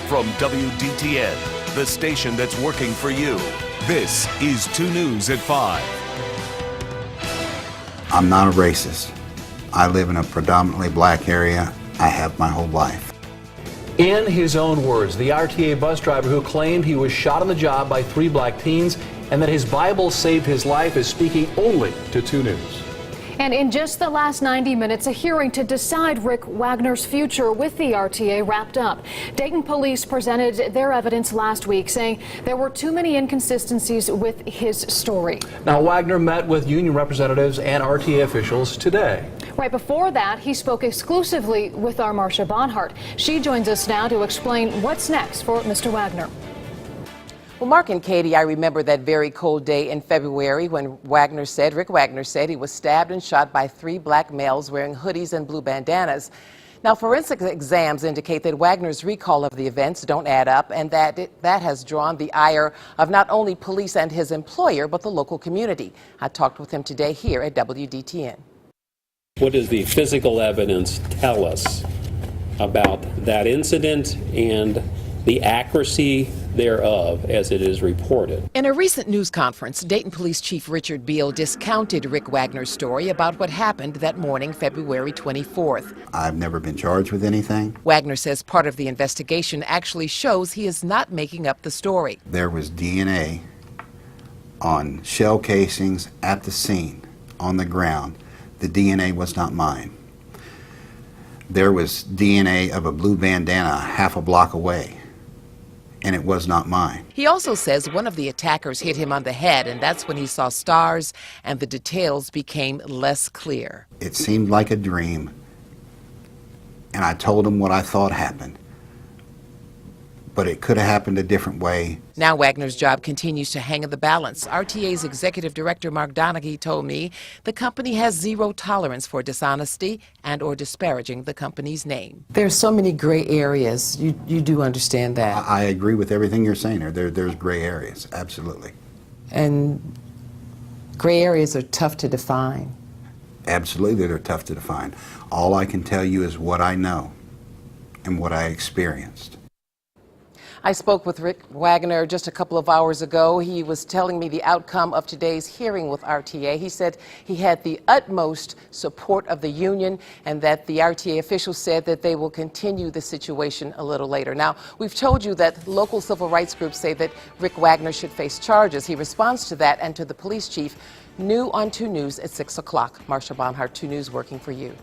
From WDTN, the station that's working for you, this is 2 News at 5. I'm not a racist. I live in a predominantly black area. I have my whole life. In his own words, the RTA bus driver who claimed he was shot on the job by 3 black teens and that his Bible saved his life is speaking only to 2 News. And in just the last 90 minutes, a hearing to decide Rick Wagoner's future with the RTA wrapped up. Dayton police presented their evidence last week, saying there were too many inconsistencies with his story. Now, Wagoner met with union representatives and RTA officials today. Right before that, he spoke exclusively with our Marcia Bonhart. She joins us now to explain what's next for Mr. Wagoner. Well, Mark and Katie, I remember that very cold day in February when Rick Wagoner said he was stabbed and shot by 3 black males wearing hoodies and blue bandanas. Now, forensic exams indicate that Wagoner's recall of the events don't add up, and that has drawn the ire of not only police and his employer, but the local community. I talked with him today here at WDTN. What does the physical evidence tell us about that incident and the accuracy thereof as it is reported? In a recent news conference, Dayton Police Chief Richard Beal discounted Rick Wagoner's story about what happened that morning, February 24th. I've never been charged with anything. Wagoner says part of the investigation actually shows he is not making up the story. There was DNA on shell casings at the scene, on the ground. The DNA was not mine. There was DNA of a blue bandana half a block away, and it was not mine. He also says one of the attackers hit him on the head, and that's when he saw stars and the details became less clear. It seemed like a dream, and I told him what I thought happened. But it could have happened a different way. Now Wagoner's job continues to hang in the balance. RTA's executive director Mark Donaghy told me the company has 0 tolerance for dishonesty and or disparaging the company's name. There's so many gray areas. You do understand that. I agree with everything you're saying there. There's gray areas, absolutely. And gray areas are tough to define. Absolutely, they're tough to define. All I can tell you is what I know and what I experienced. I spoke with Rick Wagoner just a couple of hours ago. He was telling me the outcome of today's hearing with RTA. He said he had the utmost support of the union and that the RTA officials said that they will continue the situation a little later. Now, we've told you that local civil rights groups say that Rick Wagoner should face charges. He responds to that and to the police chief. New on 2 News at 6 o'clock. Marcia Bonhart, 2 News, working for you.